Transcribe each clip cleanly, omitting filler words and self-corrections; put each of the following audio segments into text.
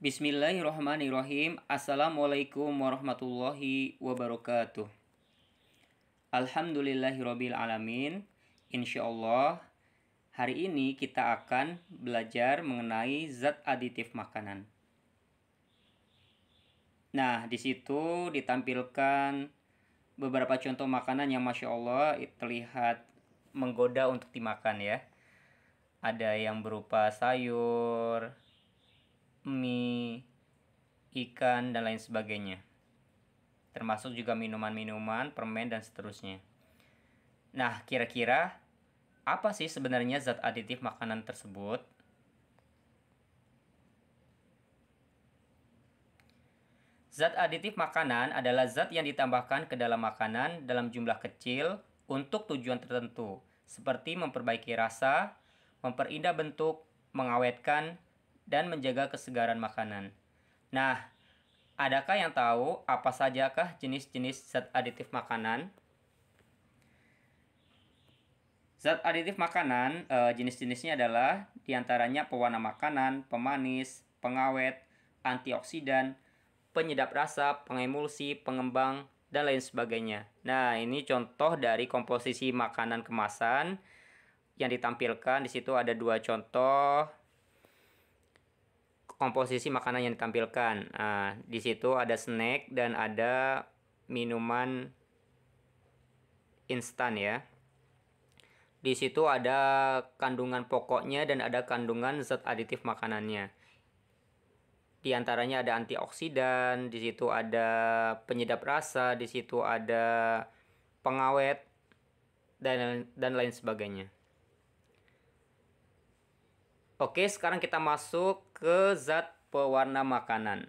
Bismillahirrahmanirrahim. Assalamualaikum warahmatullahi wabarakatuh. Alhamdulillahirabbil alamin. Insyaallah hari ini kita akan belajar mengenai zat aditif makanan. Nah, di situ ditampilkan beberapa contoh makanan yang Masya Allah terlihat menggoda untuk dimakan ya. Ada yang berupa sayur, mie, ikan, dan lain sebagainya. Termasuk juga minuman-minuman, permen, dan seterusnya. Nah, kira-kira apa sih sebenarnya zat aditif makanan tersebut? Zat aditif makanan adalah zat yang ditambahkan ke dalam makanan dalam jumlah kecil untuk tujuan tertentu, seperti memperbaiki rasa, memperindah bentuk, mengawetkan, dan menjaga kesegaran makanan. Nah, adakah yang tahu apa sajakah jenis-jenis zat aditif makanan? Zat aditif makanan jenis-jenisnya adalah diantaranya pewarna makanan, pemanis, pengawet, antioksidan, penyedap rasa, pengemulsi, pengembang, dan lain sebagainya. Nah, ini contoh dari komposisi makanan kemasan yang ditampilkan. Di situ ada dua contoh komposisi makanan yang ditampilkan. Nah, di situ ada snack dan ada minuman instan ya. Di situ ada kandungan pokoknya dan ada kandungan zat aditif makanannya. Di antaranya ada antioksidan, di situ ada penyedap rasa, di situ ada pengawet dan lain sebagainya. Oke, sekarang kita masuk ke zat pewarna makanan.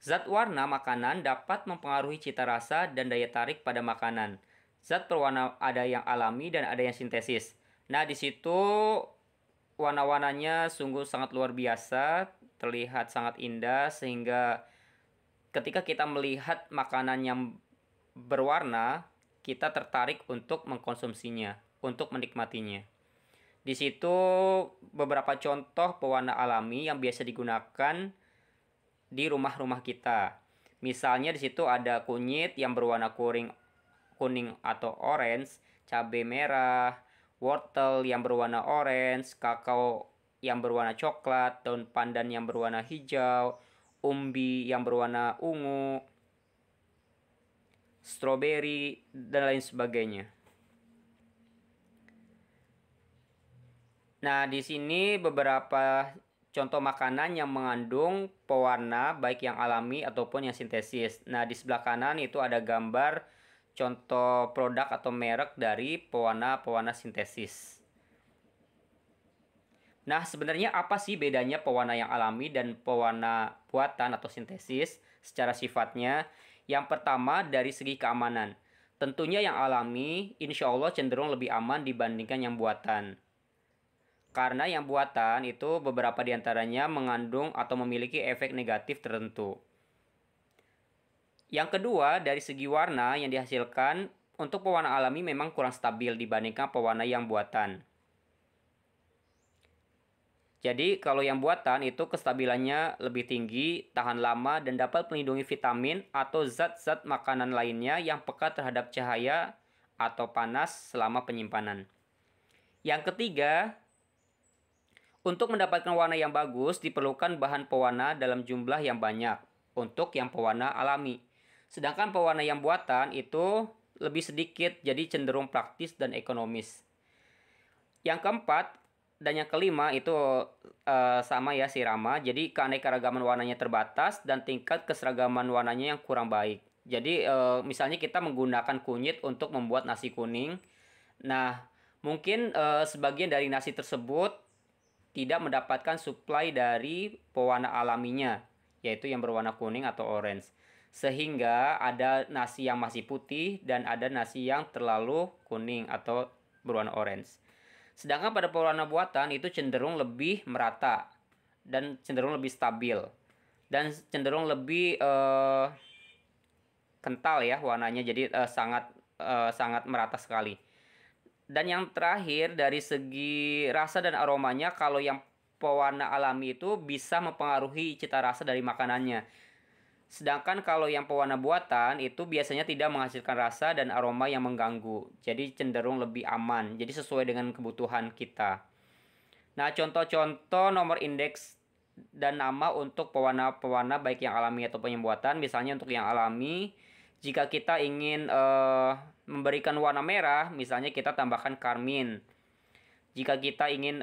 Zat warna makanan dapat mempengaruhi cita rasa dan daya tarik pada makanan. Zat pewarna ada yang alami dan ada yang sintesis. Nah, di situ warna-warnanya sungguh sangat luar biasa, terlihat sangat indah sehingga ketika kita melihat makanan yang berwarna, kita tertarik untuk mengkonsumsinya, untuk menikmatinya. Di situ beberapa contoh pewarna alami yang biasa digunakan di rumah-rumah kita. Misalnya di situ ada kunyit yang berwarna kuning atau orange, cabai merah, wortel yang berwarna orange, kakao yang berwarna coklat, daun pandan yang berwarna hijau, umbi yang berwarna ungu, stroberi, dan lain sebagainya. Nah, di sini beberapa contoh makanan yang mengandung pewarna baik yang alami ataupun yang sintesis. Nah, di sebelah kanan itu ada gambar contoh produk atau merek dari pewarna sintesis. Nah, sebenarnya apa sih bedanya pewarna yang alami dan pewarna buatan atau sintesis secara sifatnya? Yang pertama dari segi keamanan. Tentunya yang alami insya Allah cenderung lebih aman dibandingkan yang buatan. Karena yang buatan itu beberapa diantaranya mengandung atau memiliki efek negatif tertentu. Yang kedua, dari segi warna yang dihasilkan, untuk pewarna alami memang kurang stabil dibandingkan pewarna yang buatan. Jadi kalau yang buatan itu kestabilannya lebih tinggi, tahan lama, dan dapat melindungi vitamin atau zat-zat makanan lainnya yang peka terhadap cahaya atau panas selama penyimpanan. Yang ketiga, untuk mendapatkan warna yang bagus, diperlukan bahan pewarna dalam jumlah yang banyak untuk yang pewarna alami. Sedangkan pewarna yang buatan itu lebih sedikit, jadi cenderung praktis dan ekonomis. Yang keempat dan yang kelima itu sama ya sirama, jadi keanekaragaman warnanya terbatas dan tingkat keseragaman warnanya yang kurang baik. Jadi misalnya kita menggunakan kunyit untuk membuat nasi kuning. Nah, mungkin sebagian dari nasi tersebut tidak mendapatkan suplai dari pewarna alaminya, yaitu yang berwarna kuning atau orange. Sehingga ada nasi yang masih putih dan ada nasi yang terlalu kuning atau berwarna orange. Sedangkan pada pewarna buatan itu cenderung lebih merata dan cenderung lebih stabil dan cenderung lebih kental ya warnanya, jadi sangat merata sekali. Dan yang terakhir dari segi rasa dan aromanya, kalau yang pewarna alami itu bisa mempengaruhi cita rasa dari makanannya. Sedangkan kalau yang pewarna buatan itu biasanya tidak menghasilkan rasa dan aroma yang mengganggu. Jadi cenderung lebih aman. Jadi sesuai dengan kebutuhan kita. Nah, contoh-contoh nomor indeks dan nama untuk pewarna-pewarna baik yang alami ataupun yang buatan. Misalnya untuk yang alami, jika kita ingin memberikan warna merah, misalnya kita tambahkan karmin. Jika kita ingin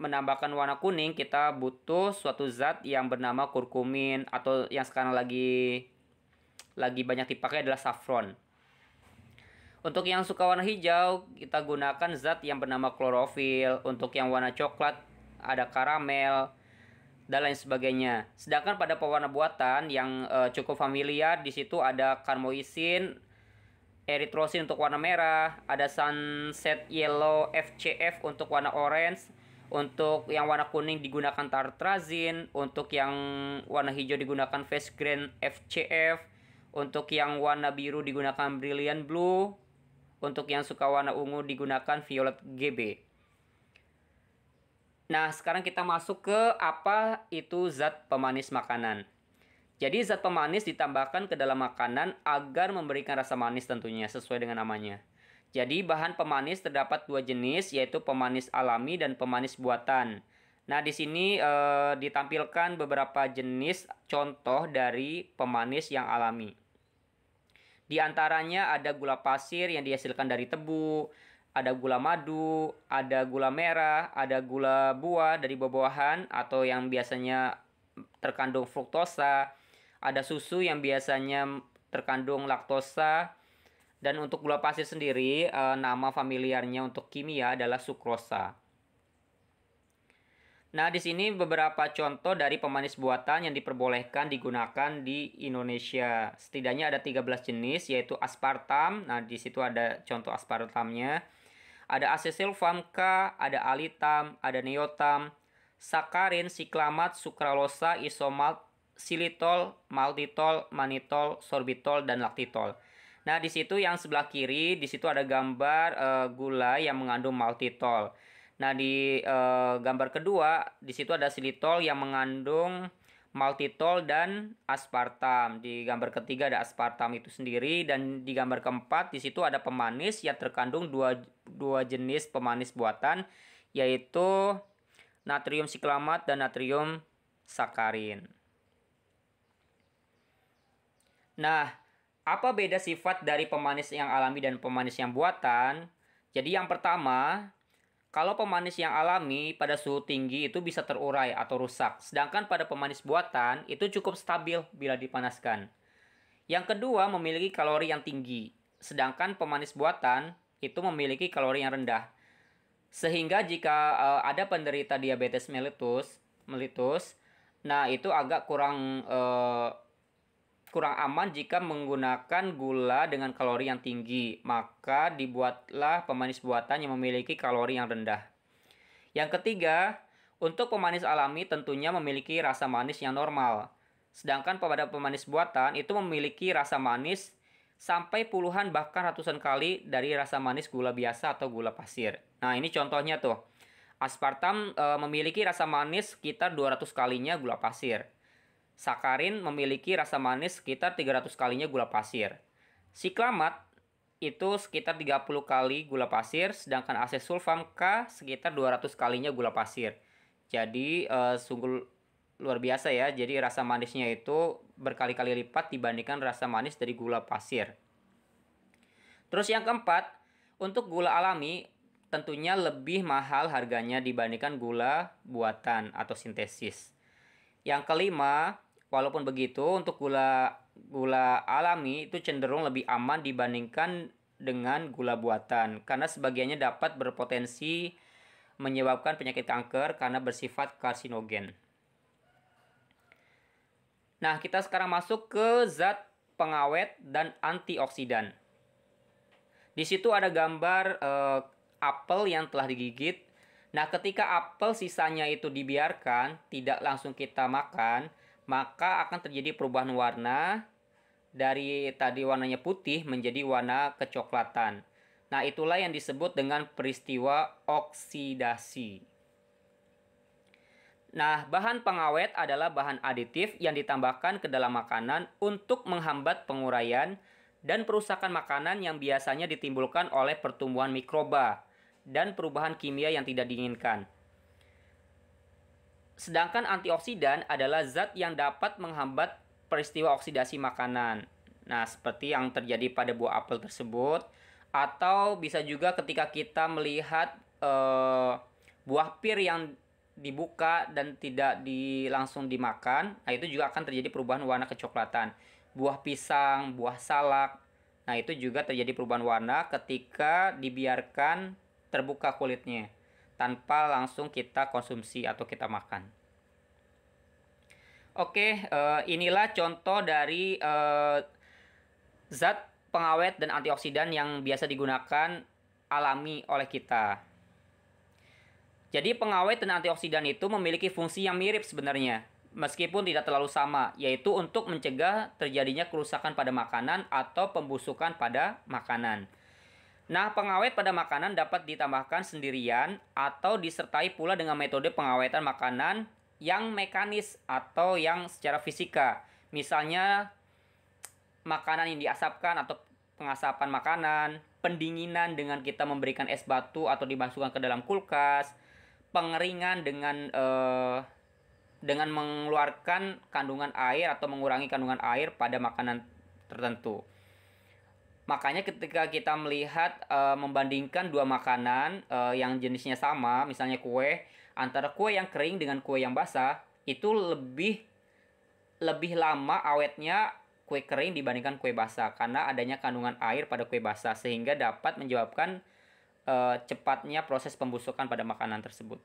menambahkan warna kuning, kita butuh suatu zat yang bernama kurkumin, atau yang sekarang lagi banyak dipakai adalah saffron. Untuk yang suka warna hijau, kita gunakan zat yang bernama klorofil. Untuk yang warna coklat, ada karamel, dan lain sebagainya. Sedangkan pada pewarna buatan yang cukup familiar, di situ ada karmoisin, eritrosin untuk warna merah, ada sunset yellow FCF untuk warna orange, untuk yang warna kuning digunakan tartrazin, untuk yang warna hijau digunakan face green FCF, untuk yang warna biru digunakan brilliant blue, untuk yang suka warna ungu digunakan violet GB. Nah, sekarang kita masuk ke apa itu zat pemanis makanan. Jadi zat pemanis ditambahkan ke dalam makanan agar memberikan rasa manis tentunya sesuai dengan namanya. Jadi bahan pemanis terdapat dua jenis, yaitu pemanis alami dan pemanis buatan. Nah, di sini ditampilkan beberapa jenis contoh dari pemanis yang alami. Di antaranya ada gula pasir yang dihasilkan dari tebu, ada gula madu, ada gula merah, ada gula buah dari buah-buahan atau yang biasanya terkandung fruktosa, ada susu yang biasanya terkandung laktosa, dan untuk gula pasir sendiri nama familiarnya untuk kimia adalah sukrosa. Nah, di sini beberapa contoh dari pemanis buatan yang diperbolehkan digunakan di Indonesia. Setidaknya ada 13 jenis, yaitu aspartam. Nah, di situ ada contoh aspartamnya. Ada asesulfam K, ada alitam, ada neotam, sakarin, siklamat, sukralosa, isomalt, xilitol, maltitol, manitol, sorbitol, dan laktitol. Nah, di situ yang sebelah kiri, di situ ada gambar gula yang mengandung maltitol. Nah, di gambar kedua, di situ ada xilitol yang mengandung maltitol dan aspartam. Di gambar ketiga ada aspartam itu sendiri, dan di gambar keempat di situ ada pemanis yang terkandung dua jenis pemanis buatan, yaitu natrium siklamat dan natrium sakarin. Nah, apa beda sifat dari pemanis yang alami dan pemanis yang buatan? Jadi yang pertama, kalau pemanis yang alami pada suhu tinggi itu bisa terurai atau rusak. Sedangkan pada pemanis buatan itu cukup stabil bila dipanaskan. Yang kedua, memiliki kalori yang tinggi. Sedangkan pemanis buatan itu memiliki kalori yang rendah. Sehingga jika ada penderita diabetes mellitus, nah itu agak kurang aman jika menggunakan gula dengan kalori yang tinggi, maka dibuatlah pemanis buatan yang memiliki kalori yang rendah. Yang ketiga, untuk pemanis alami tentunya memiliki rasa manis yang normal. Sedangkan pada pemanis buatan itu memiliki rasa manis sampai puluhan bahkan ratusan kali dari rasa manis gula biasa atau gula pasir. Nah, ini contohnya tuh. Aspartam memiliki rasa manis sekitar 200 kalinya gula pasir. Sakarin memiliki rasa manis sekitar 300 kalinya gula pasir. Siklamat itu sekitar 30 kali gula pasir, sedangkan asesulfam K sekitar 200 kalinya gula pasir. Jadi sungguh luar biasa ya. Jadi rasa manisnya itu berkali-kali lipat dibandingkan rasa manis dari gula pasir. Terus yang keempat, untuk gula alami tentunya lebih mahal harganya dibandingkan gula buatan atau sintesis. Yang kelima, walaupun begitu, untuk gula alami itu cenderung lebih aman dibandingkan dengan gula buatan, karena sebagiannya dapat berpotensi menyebabkan penyakit kanker karena bersifat karsinogen. Nah, kita sekarang masuk ke zat pengawet dan antioksidan. Di situ ada gambar apel yang telah digigit. Nah, ketika apel sisanya itu dibiarkan, tidak langsung kita makan, maka akan terjadi perubahan warna dari tadi warnanya putih menjadi warna kecoklatan. Nah, itulah yang disebut dengan peristiwa oksidasi. Nah, bahan pengawet adalah bahan aditif yang ditambahkan ke dalam makanan untuk menghambat penguraian dan perusakan makanan yang biasanya ditimbulkan oleh pertumbuhan mikroba dan perubahan kimia yang tidak diinginkan. Sedangkan antioksidan adalah zat yang dapat menghambat peristiwa oksidasi makanan. Nah, seperti yang terjadi pada buah apel tersebut, atau bisa juga ketika kita melihat buah pir yang dibuka dan tidak langsung dimakan, nah itu juga akan terjadi perubahan warna kecoklatan. Buah pisang, buah salak, nah itu juga terjadi perubahan warna ketika dibiarkan terbuka kulitnya tanpa langsung kita konsumsi atau kita makan. Oke, inilah contoh dari zat pengawet dan antioksidan yang biasa digunakan alami oleh kita. Jadi pengawet dan antioksidan itu memiliki fungsi yang mirip sebenarnya, meskipun tidak terlalu sama, yaitu untuk mencegah terjadinya kerusakan pada makanan atau pembusukan pada makanan. Nah, pengawet pada makanan dapat ditambahkan sendirian atau disertai pula dengan metode pengawetan makanan yang mekanis atau yang secara fisika. Misalnya makanan yang diasapkan atau pengasapan makanan, pendinginan dengan kita memberikan es batu atau dimasukkan ke dalam kulkas, pengeringan dengan mengeluarkan kandungan air atau mengurangi kandungan air pada makanan tertentu. Makanya ketika kita melihat membandingkan dua makanan yang jenisnya sama, misalnya kue, antara kue yang kering dengan kue yang basah, itu lebih lama awetnya kue kering dibandingkan kue basah karena adanya kandungan air pada kue basah sehingga dapat menyebabkan cepatnya proses pembusukan pada makanan tersebut.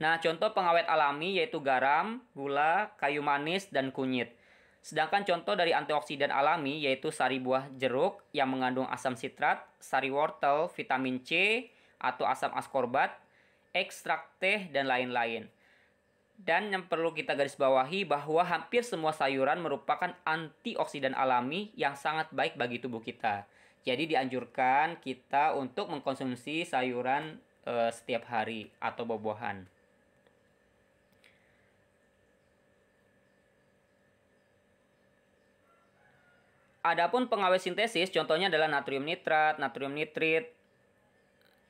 Nah, contoh pengawet alami yaitu garam, gula, kayu manis, dan kunyit. Sedangkan contoh dari antioksidan alami yaitu sari buah jeruk yang mengandung asam sitrat, sari wortel, vitamin C atau asam askorbat, ekstrak teh, dan lain-lain. Dan yang perlu kita garis bawahi bahwa hampir semua sayuran merupakan antioksidan alami yang sangat baik bagi tubuh kita. Jadi dianjurkan kita untuk mengkonsumsi sayuran setiap hari atau buah-buahan. Adapun pengawet sintesis contohnya adalah natrium nitrat, natrium nitrit.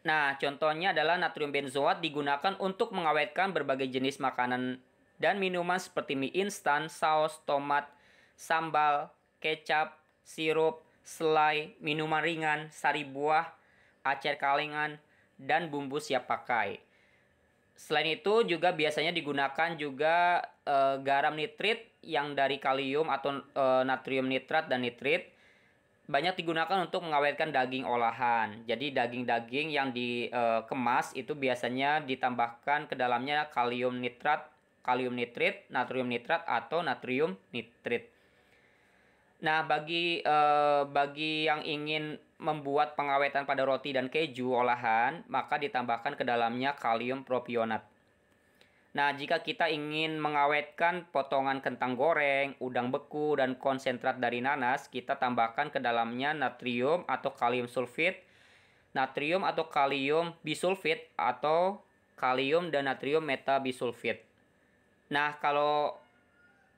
Nah, contohnya adalah natrium benzoat digunakan untuk mengawetkan berbagai jenis makanan dan minuman seperti mie instan, saus, tomat, sambal, kecap, sirup, selai, minuman ringan, sari buah, acar kalengan, dan bumbu siap pakai. Selain itu juga biasanya digunakan juga garam nitrit yang dari kalium atau natrium nitrat dan nitrit banyak digunakan untuk mengawetkan daging olahan. Jadi daging-daging yang dikemas itu biasanya ditambahkan ke dalamnya kalium nitrat, kalium nitrit, natrium nitrat atau natrium nitrit. Nah, bagi yang ingin membuat pengawetan pada roti dan keju olahan, maka ditambahkan ke dalamnya kalium propionat. Nah, jika kita ingin mengawetkan potongan kentang goreng, udang beku, dan konsentrat dari nanas, kita tambahkan ke dalamnya natrium atau kalium sulfit, natrium atau kalium bisulfit, atau kalium dan natrium metabisulfit. Nah, kalau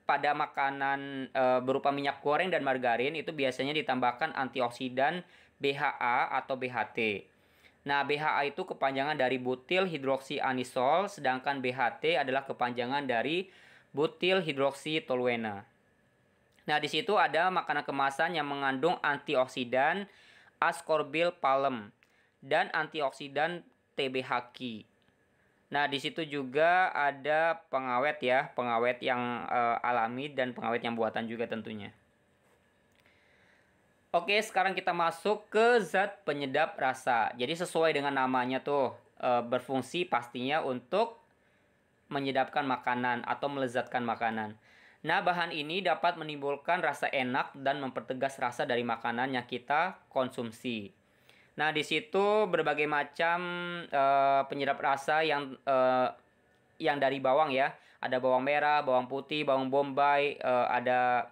pada makanan berupa minyak goreng dan margarin itu biasanya ditambahkan antioksidan BHA atau BHT. Nah, BHA itu kepanjangan dari butil hidroksi anisol, sedangkan BHT adalah kepanjangan dari butil hidroksi toluena. Nah, di situ ada makanan kemasan yang mengandung antioksidan ascorbyl palem dan antioksidan TBHQ. Nah, di situ juga ada pengawet ya, pengawet yang alami dan pengawet yang buatan juga tentunya. Oke, sekarang kita masuk ke zat penyedap rasa. Jadi sesuai dengan namanya tuh, berfungsi pastinya untuk menyedapkan makanan atau melezatkan makanan. Nah, bahan ini dapat menimbulkan rasa enak dan mempertegas rasa dari makanan yang kita konsumsi. Nah, di situ berbagai macam penyedap rasa yang dari bawang ya. Ada bawang merah, bawang putih, bawang bombay, ada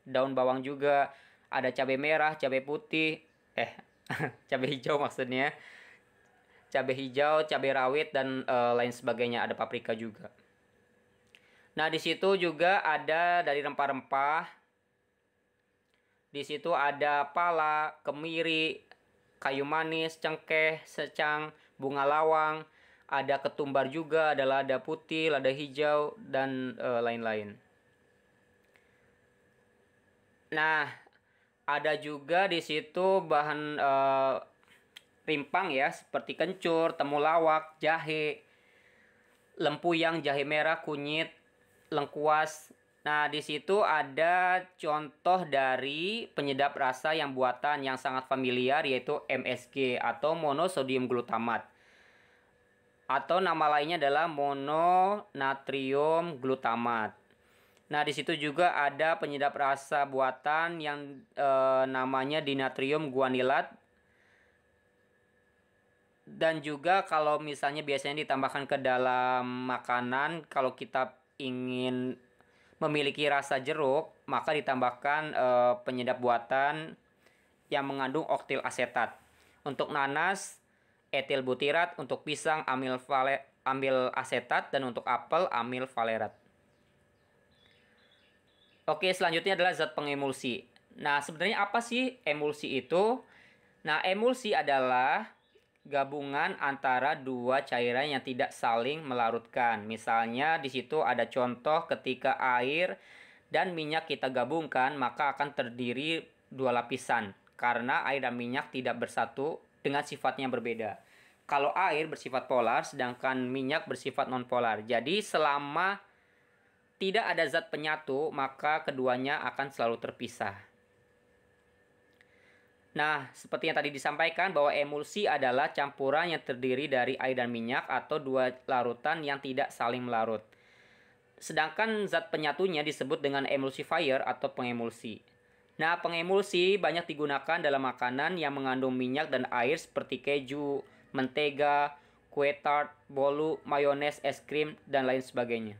daun bawang juga, ada cabai merah, cabai putih, cabai hijau maksudnya. cabai hijau, cabai rawit dan lain sebagainya, ada paprika juga. Nah, di situ juga ada dari rempah-rempah. Di situ ada pala, kemiri, kayu manis, cengkeh, secang, bunga lawang, ada ketumbar juga, ada lada putih, lada hijau dan lain-lain. Nah, ada juga di situ bahan rimpang ya, seperti kencur, temulawak, jahe, lempuyang, jahe merah, kunyit, lengkuas. Nah, di situ ada contoh dari penyedap rasa yang buatan yang sangat familiar, yaitu MSG atau monosodium glutamat. Atau nama lainnya adalah mononatrium glutamat. Nah, di situ juga ada penyedap rasa buatan yang namanya dinatrium guanilat. Dan juga kalau misalnya biasanya ditambahkan ke dalam makanan, kalau kita ingin memiliki rasa jeruk, maka ditambahkan penyedap buatan yang mengandung oktil asetat. Untuk nanas, etil butirat, untuk pisang amil asetat, dan untuk apel amil valerat. Oke, selanjutnya adalah zat pengemulsi. Nah, sebenarnya apa sih emulsi itu? Nah, emulsi adalah gabungan antara dua cairan yang tidak saling melarutkan. Misalnya di situ ada contoh ketika air dan minyak kita gabungkan, maka akan terdiri dua lapisan. Karena air dan minyak tidak bersatu dengan sifatnya yang berbeda. Kalau air bersifat polar, sedangkan minyak bersifat nonpolar. Jadi selama tidak ada zat penyatu, maka keduanya akan selalu terpisah. Nah, seperti yang tadi disampaikan bahwa emulsi adalah campuran yang terdiri dari air dan minyak atau dua larutan yang tidak saling melarut. Sedangkan zat penyatunya disebut dengan emulsifier atau pengemulsi. Nah, pengemulsi banyak digunakan dalam makanan yang mengandung minyak dan air seperti keju, mentega, kue tart, bolu, mayones, es krim, dan lain sebagainya.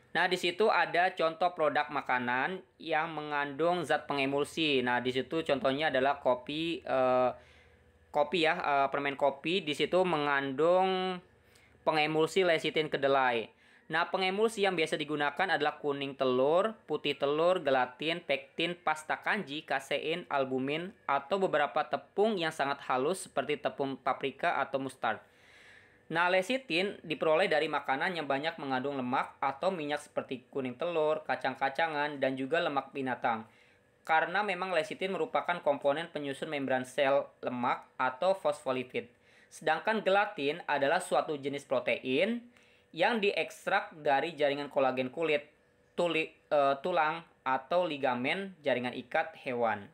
Nah, di situ ada contoh produk makanan yang mengandung zat pengemulsi. Nah, di situ contohnya adalah permen kopi. Di situ mengandung pengemulsi lecitin kedelai. Nah, pengemulsi yang biasa digunakan adalah kuning telur, putih telur, gelatin, pektin, pasta kanji, kasein, albumin, atau beberapa tepung yang sangat halus seperti tepung paprika atau mustard. Nah, lecitin diperoleh dari makanan yang banyak mengandung lemak atau minyak seperti kuning telur, kacang-kacangan, dan juga lemak binatang. Karena memang lecitin merupakan komponen penyusun membran sel lemak atau fosfolipid. Sedangkan gelatin adalah suatu jenis protein yang diekstrak dari jaringan kolagen kulit, tulang, atau ligamen jaringan ikat hewan.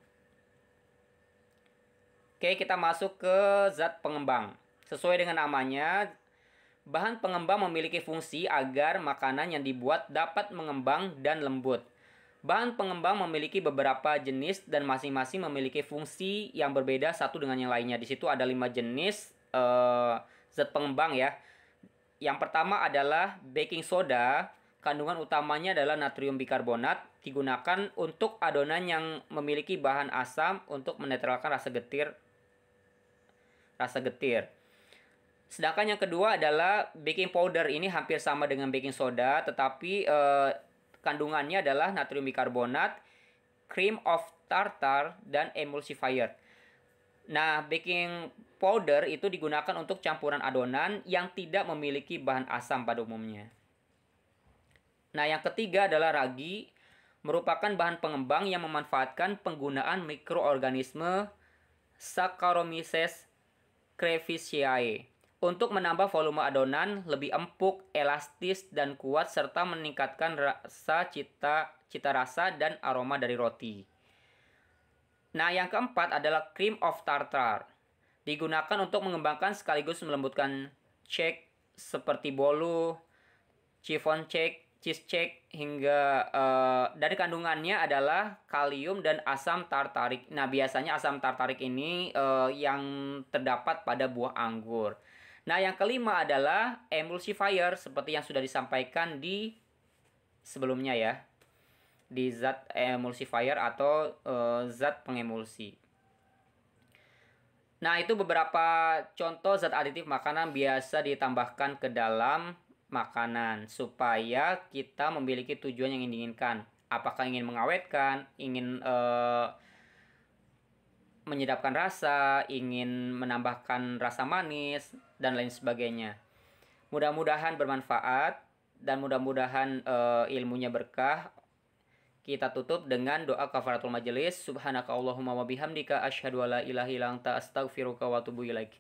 Oke, kita masuk ke zat pengembang. Sesuai dengan namanya, bahan pengembang memiliki fungsi agar makanan yang dibuat dapat mengembang dan lembut. Bahan pengembang memiliki beberapa jenis dan masing-masing memiliki fungsi yang berbeda satu dengan yang lainnya. Di situ ada 5 jenis zat pengembang ya. Yang pertama adalah baking soda. Kandungan utamanya adalah natrium bikarbonat. Digunakan untuk adonan yang memiliki bahan asam untuk menetralkan rasa getir. Sedangkan yang kedua adalah baking powder. Ini hampir sama dengan baking soda, tetapi kandungannya adalah natrium bikarbonat, cream of tartar, dan emulsifier. Nah, baking powder itu digunakan untuk campuran adonan yang tidak memiliki bahan asam pada umumnya. Nah, yang ketiga adalah ragi, merupakan bahan pengembang yang memanfaatkan penggunaan mikroorganisme Saccharomyces cerevisiae untuk menambah volume adonan lebih empuk, elastis, dan kuat serta meningkatkan cita rasa dan aroma dari roti. Nah, yang keempat adalah cream of tartar. Digunakan untuk mengembangkan sekaligus melembutkan cake seperti bolu, chiffon cake, cheese cake, hingga dari kandungannya adalah kalium dan asam tartarik. Nah, biasanya asam tartarik ini yang terdapat pada buah anggur. Nah, yang kelima adalah emulsifier seperti yang sudah disampaikan di sebelumnya ya. Di zat emulsifier atau zat pengemulsi. Nah, itu beberapa contoh zat aditif makanan biasa ditambahkan ke dalam makanan supaya kita memiliki tujuan yang diinginkan. Apakah ingin mengawetkan, ingin menyedapkan rasa, ingin menambahkan rasa manis, dan lain sebagainya. Mudah-mudahan bermanfaat dan mudah-mudahan ilmunya berkah. Kita tutup dengan doa kafaratul majelis. Subhanaka Allahumma wa bihamdika asyhadu alla ilaha illa anta astaghfiruka wa atubu ilaik.